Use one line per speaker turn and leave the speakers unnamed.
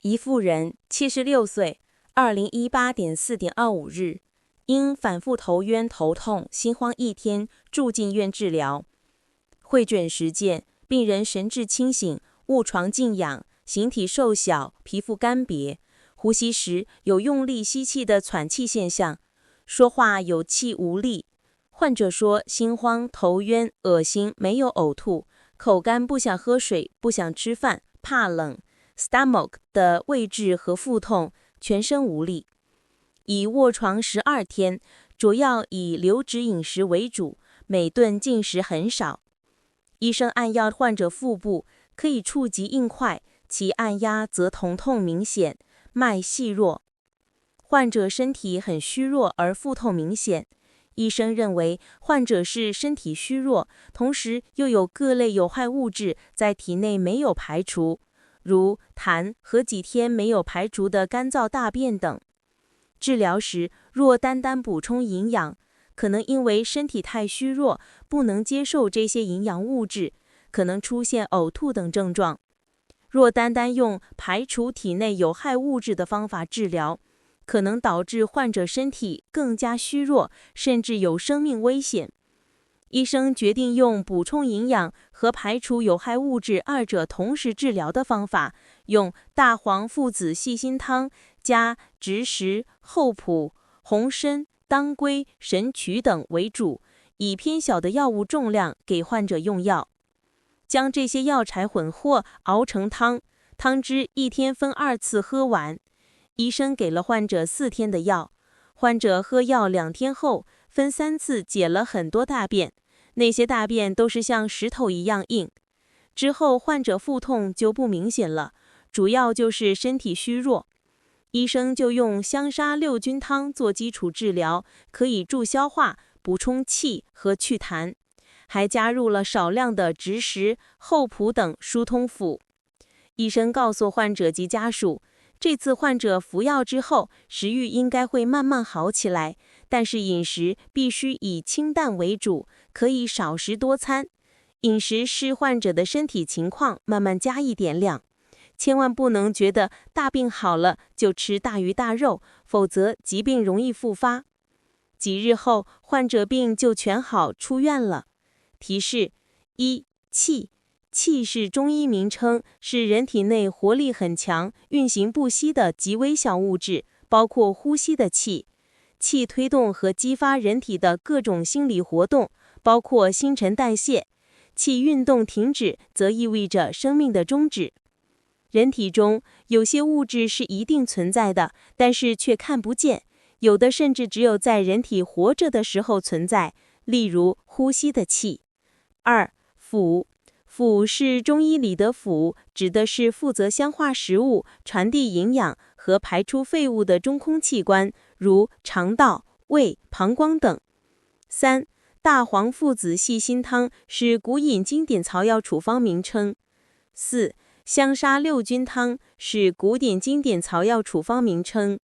一妇人，76岁，2018.4.25日，因反复头晕头痛、心慌1天，住进院治疗。会诊实践，病人神志清醒，卧床静养，形体瘦小，皮肤干瘪，呼吸时有用力吸气的喘气现象，说话有气无力。患者说心慌、头晕、恶心，没有呕吐，口干，不想喝水，不想吃饭，怕冷。stomach 的位置和腹痛，全身无力。已卧床12天，主要以流质饮食为主，每顿进食很少。医生按压患者腹部，可以触及硬块，其按压则疼痛明显，脉细弱。患者身体很虚弱而腹痛明显，医生认为患者是身体虚弱，同时又有各类有害物质在体内没有排除，如痰和几天没有排除的干燥大便等。治疗时若单单补充营养，可能因为身体太虚弱，不能接受这些营养物质，可能出现呕吐等症状。若单单用排除体内有害物质的方法治疗，可能导致患者身体更加虚弱，甚至有生命危险。医生决定用补充营养和排除有害物质二者同时治疗的方法，用大黄附子细辛汤加枳实、厚朴、红参、当归、神曲等为主，以偏小的药物重量给患者用药。将这些药材混合熬成汤，汤汁1天分2次喝完。医生给了患者4天的药，患者喝药2天后，分3次解了很多大便，那些大便都是像石头一样硬。之后患者腹痛就不明显了，主要就是身体虚弱。医生就用香砂六君汤做基础治疗，可以助消化、补充气和祛痰，还加入了少量的枳实、厚朴等疏通腑。医生告诉患者及家属，这次患者服药之后，食欲应该会慢慢好起来，但是饮食必须以清淡为主，可以少食多餐。饮食视患者的身体情况慢慢加一点量，千万不能觉得大病好了就吃大鱼大肉，否则疾病容易复发。几日后，患者病就全好，出院了。提示： 1. 气。气是中医名称，是人体内活力很强、运行不息的极微小物质，包括呼吸的气。气推动和激发人体的各种心理活动，包括新陈代谢。气运动停止，则意味着生命的终止。人体中有些物质是一定存在的，但是却看不见，有的甚至只有在人体活着的时候存在，例如呼吸的气。2. 腑。腑是中医里的腑，指的是负责消化食物、传递营养和排出废物的中空器官，如肠道、胃、膀胱等。3. 大黄附子细辛汤是古饮经典草药处方名称。4. 香砂六君汤是古典经典草药处方名称。